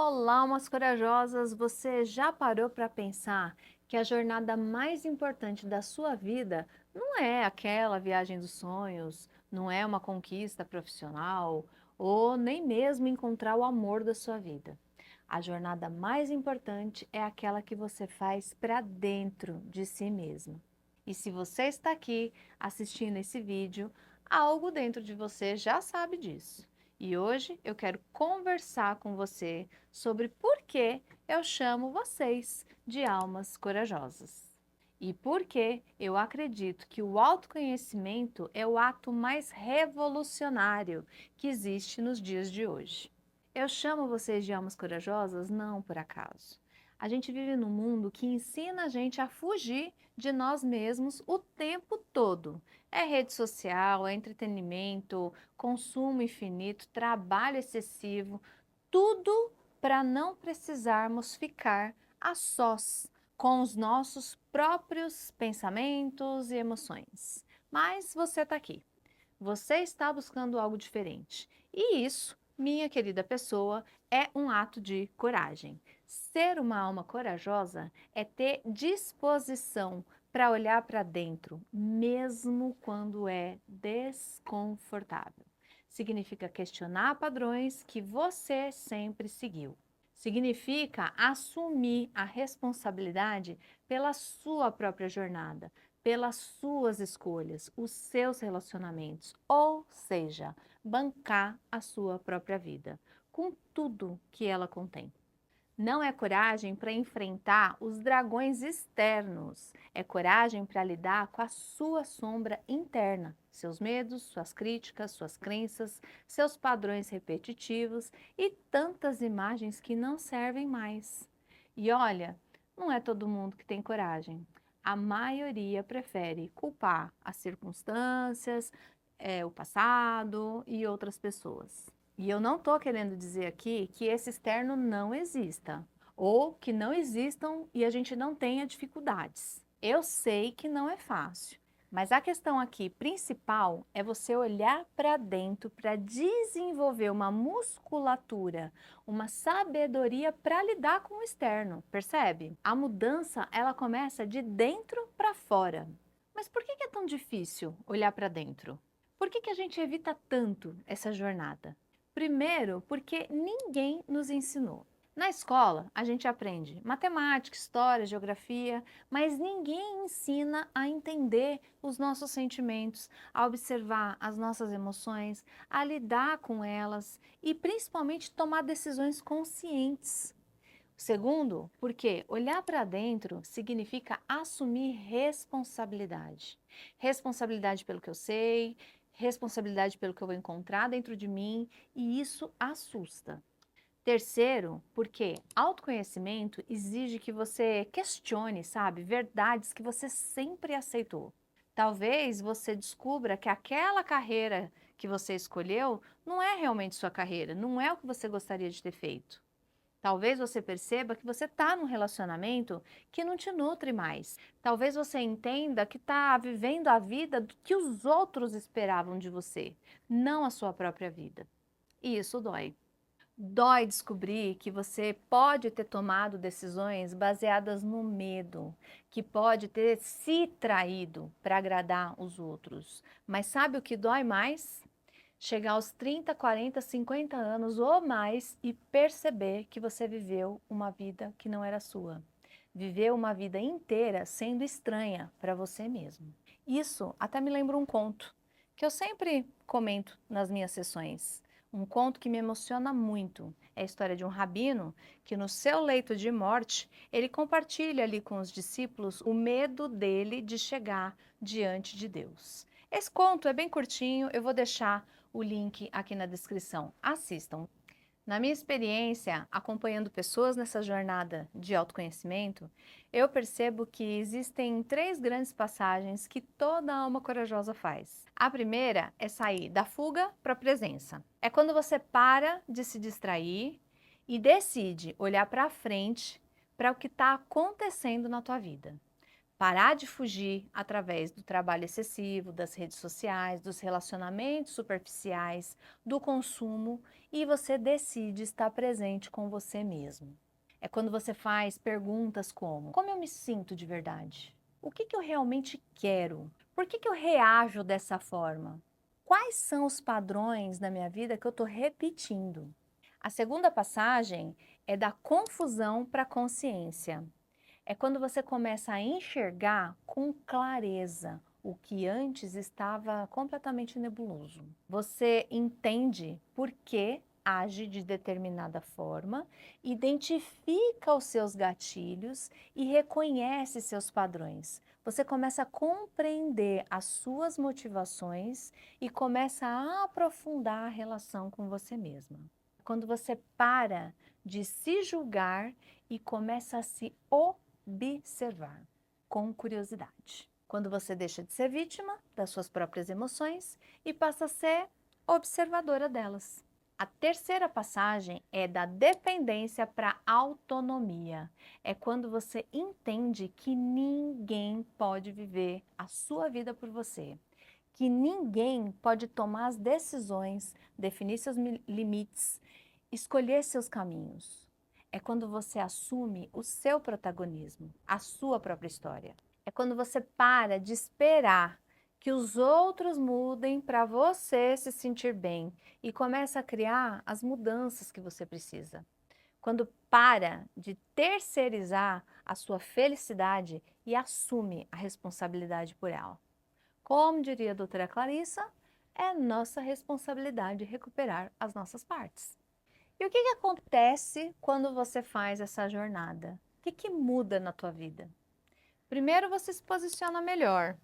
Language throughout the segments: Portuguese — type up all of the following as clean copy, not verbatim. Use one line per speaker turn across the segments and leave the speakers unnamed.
Olá, almas corajosas! Você já parou para pensar que a jornada mais importante da sua vida não é aquela viagem dos sonhos, não é uma conquista profissional ou nem mesmo encontrar o amor da sua vida? A jornada mais importante é aquela que você faz para dentro de si mesmo. E se você está aqui assistindo esse vídeo, algo dentro de você já sabe disso. E hoje eu quero conversar com você sobre por que eu chamo vocês de almas corajosas. E por que eu acredito que o autoconhecimento é o ato mais revolucionário que existe nos dias de hoje. Eu chamo vocês de almas corajosas não por acaso. A gente vive num mundo que ensina a gente a fugir de nós mesmos o tempo todo. É rede social, é entretenimento, consumo infinito, trabalho excessivo, tudo para não precisarmos ficar a sós com os nossos próprios pensamentos e emoções. Mas você está aqui. Você está buscando algo diferente. E isso, minha querida pessoa, é um ato de coragem. Ser uma alma corajosa é ter disposição para olhar para dentro, mesmo quando é desconfortável. Significa questionar padrões que você sempre seguiu. Significa assumir a responsabilidade pela sua própria jornada, pelas suas escolhas, os seus relacionamentos, ou seja, bancar a sua própria vida, com tudo que ela contém. Não é coragem para enfrentar os dragões externos, é coragem para lidar com a sua sombra interna, seus medos, suas críticas, suas crenças, seus padrões repetitivos e tantas imagens que não servem mais. E olha, não é todo mundo que tem coragem. A maioria prefere culpar as circunstâncias, o passado e outras pessoas. E eu não estou querendo dizer aqui que esse externo não exista, ou que não existam e a gente não tenha dificuldades. Eu sei que não é fácil, mas a questão aqui principal é você olhar para dentro para desenvolver uma musculatura, uma sabedoria para lidar com o externo, percebe? A mudança, ela começa de dentro para fora. Mas por que é tão difícil olhar para dentro? Por que a gente evita tanto essa jornada? Primeiro, porque ninguém nos ensinou. Na escola, a gente aprende matemática, história, geografia, mas ninguém ensina a entender os nossos sentimentos, a observar as nossas emoções, a lidar com elas e principalmente tomar decisões conscientes. Segundo, porque olhar para dentro significa assumir responsabilidade. Responsabilidade pelo que eu sei, responsabilidade pelo que eu vou encontrar dentro de mim, e isso assusta. Terceiro, porque autoconhecimento exige que você questione, sabe, verdades que você sempre aceitou. Talvez você descubra que aquela carreira que você escolheu não é realmente sua carreira, não é o que você gostaria de ter feito. Talvez você perceba que você está num relacionamento que não te nutre mais. Talvez você entenda que está vivendo a vida do que os outros esperavam de você, não a sua própria vida. E isso dói. Dói descobrir que você pode ter tomado decisões baseadas no medo, que pode ter se traído para agradar os outros. Mas sabe o que dói mais? Chegar aos 30, 40, 50 anos ou mais e perceber que você viveu uma vida que não era sua. Viveu uma vida inteira sendo estranha para você mesmo. Isso até me lembra um conto que eu sempre comento nas minhas sessões. Um conto que me emociona muito. É a história de um rabino que no seu leito de morte, ele compartilha ali com os discípulos o medo dele de chegar diante de Deus. Esse conto é bem curtinho, eu vou deixar o link aqui na descrição. Assistam. Na minha experiência, acompanhando pessoas nessa jornada de autoconhecimento, eu percebo que existem três grandes passagens que toda alma corajosa faz. A primeira é sair da fuga para a presença. É quando você para de se distrair e decide olhar para frente para o que está acontecendo na tua vida. Parar de fugir através do trabalho excessivo, das redes sociais, dos relacionamentos superficiais, do consumo e você decide estar presente com você mesmo. É quando você faz perguntas como: como eu me sinto de verdade? O que eu realmente quero? Por que eu reajo dessa forma? Quais são os padrões da minha vida que eu estou repetindo? A segunda passagem é da confusão para a consciência. É quando você começa a enxergar com clareza o que antes estava completamente nebuloso. Você entende por que age de determinada forma, identifica os seus gatilhos e reconhece seus padrões. Você começa a compreender as suas motivações e começa a aprofundar a relação com você mesma. Quando você para de se julgar e começa a se observar com curiosidade. Quando você deixa de ser vítima das suas próprias emoções e passa a ser observadora delas. A terceira passagem é da dependência para autonomia. É quando você entende que ninguém pode viver a sua vida por você, que ninguém pode tomar as decisões, definir seus limites, escolher seus caminhos. É quando você assume o seu protagonismo, a sua própria história. É quando você para de esperar que os outros mudem para você se sentir bem e começa a criar as mudanças que você precisa. Quando para de terceirizar a sua felicidade e assume a responsabilidade por ela. Como diria a doutora Clarissa, é nossa responsabilidade recuperar as nossas partes. E o que acontece quando você faz essa jornada? O que muda na tua vida? Primeiro, você se posiciona melhor.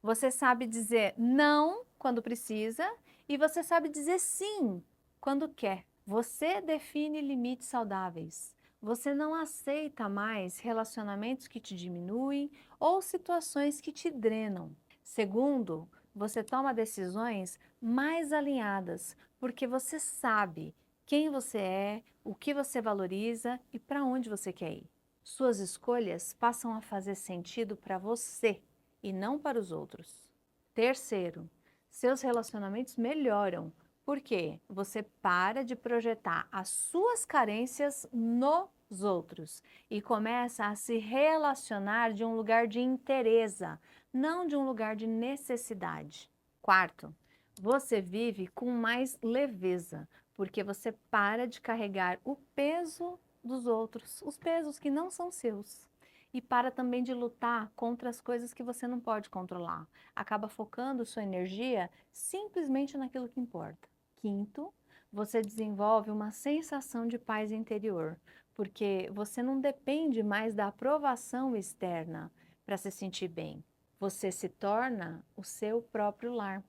Você sabe dizer não quando precisa e você sabe dizer sim quando quer. Você define limites saudáveis. Você não aceita mais relacionamentos que te diminuem ou situações que te drenam. Segundo, você toma decisões mais alinhadas, porque você sabe quem você é, o que você valoriza e para onde você quer ir. Suas escolhas passam a fazer sentido para você e não para os outros. Terceiro, seus relacionamentos melhoram, porque você para de projetar as suas carências nos outros e começa a se relacionar de um lugar de interesse, não de um lugar de necessidade. Quarto, você vive com mais leveza, porque você para de carregar o peso dos outros, os pesos que não são seus. E para também de lutar contra as coisas que você não pode controlar. Acaba focando sua energia simplesmente naquilo que importa. Quinto, você desenvolve uma sensação de paz interior, porque você não depende mais da aprovação externa para se sentir bem. Você se torna o seu próprio lar.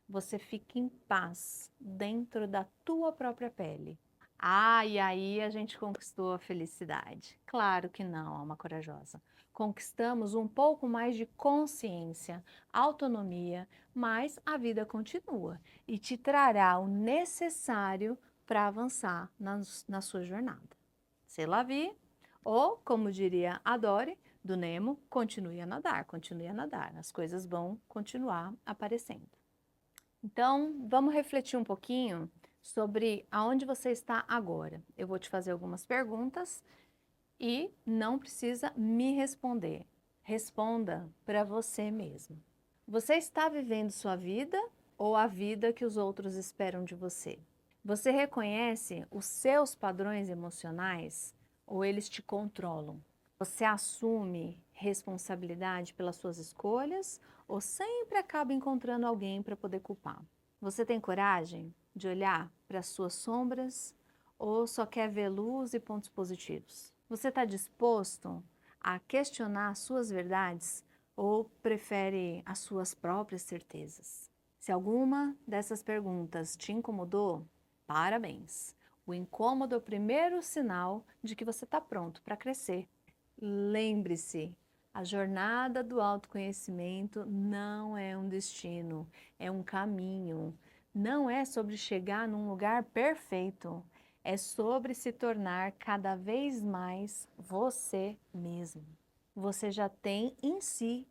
Você fica em paz dentro da tua própria pele. Ah, e aí a gente conquistou a felicidade? Claro que não, alma corajosa. Conquistamos um pouco mais de consciência, autonomia, mas a vida continua e te trará o necessário para avançar na sua jornada. C'est la vie, ou, como diria a Dory, do Nemo, continue a nadar, as coisas vão continuar aparecendo. Então, vamos refletir um pouquinho sobre aonde você está agora. Eu vou te fazer algumas perguntas e não precisa me responder. Responda para você mesmo. Você está vivendo sua vida ou a vida que os outros esperam de você? Você reconhece os seus padrões emocionais ou eles te controlam? Você assume responsabilidade pelas suas escolhas ou sempre acaba encontrando alguém para poder culpar? Você tem coragem de olhar para as suas sombras ou só quer ver luz e pontos positivos? Você está disposto a questionar as suas verdades ou prefere as suas próprias certezas? Se alguma dessas perguntas te incomodou, parabéns! O incômodo é o primeiro sinal de que você está pronto para crescer. Lembre-se, a jornada do autoconhecimento não é um destino, é um caminho. Não é sobre chegar num lugar perfeito, é sobre se tornar cada vez mais você mesmo. você já tem em si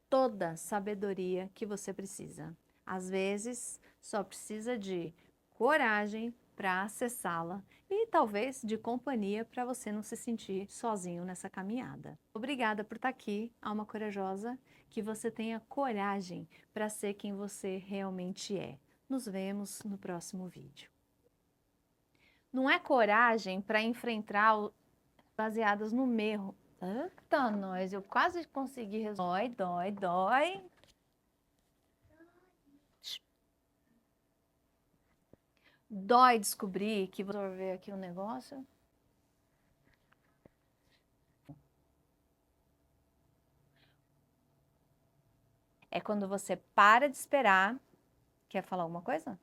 toda a sabedoria que você precisa. Às vezes, só precisa de coragem para acessá-la e talvez de companhia para você não se sentir sozinho nessa caminhada. Obrigada por estar aqui, alma corajosa, que você tenha coragem para ser quem você realmente é. Nos vemos no próximo vídeo. Não é coragem para enfrentar baseadas no erro. Eita, nós, eu quase consegui resolver. Dói, dói, dói. Dói descobrir que vou resolver aqui um negócio. É quando você para de esperar. Quer falar alguma coisa?